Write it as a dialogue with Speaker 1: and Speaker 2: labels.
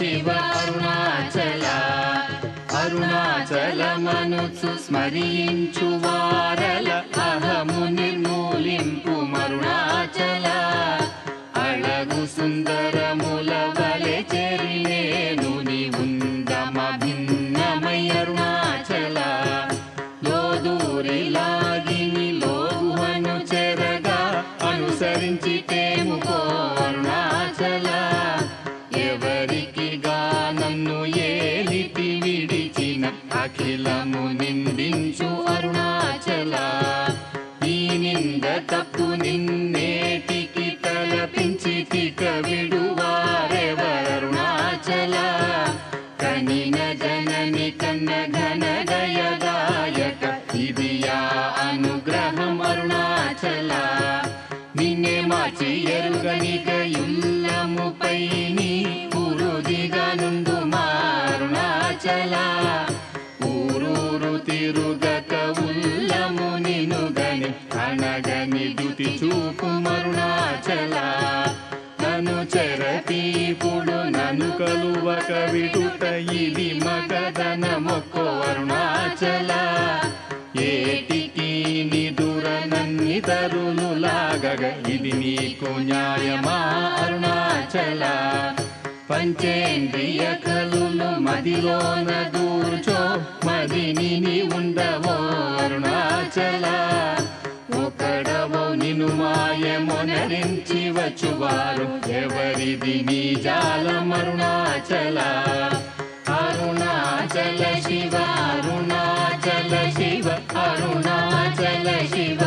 Speaker 1: శివ అరుణాచల అరుణాచలమనుచు స్మరించు వారల అహము నిర్మూలింపు మరుణాచల అళగు సుందరముల వలె చెరినేను నీవుందమ భిన్నమై అరుణాచల లోదూరిలాగిని లోగుహను చెరగా అనుసరించితేము అరుణాచల ఎవరికి నన్ను ఏలిటి విడిచిన అఖిలము నిందించు అరుణాచల ఈ నింద తప్పు నిన్నేటికి తలపించి తిక విడువారెవరుణాచల కనిన జనని కన్న ఘన దయదాయక ఇది యా అనుగ్రహం అరుణాచల నిన్నే మార్చి ఎరుగనిక యుల్లముపై నీ పురుదిగా నుండు మారుణాచల ఊరూరు తిరుగక ఉల్లము నినుగని అనగని దుతి చూపు మరుణాచల నన్ను చెరపీపుడు నన్ను కలువక విడుట ఇది మగదన మొక్కో అరుణాచల ఏటికి నిదుర నన్ని తరులు లాగగ ఇది నీకు న్యాయమా అరుణాచల పంచేంద్రియ కలులు మదిలోన దూర్చో మదిని నీ ఉండవో అరుణాచల ఒకడవో నిను మాయమొనరించి వచ్చువారు ఎవరిది నీ జాలం అరుణాచల అరుణాచల శివ అరుణాచల శివ అరుణాచల శివ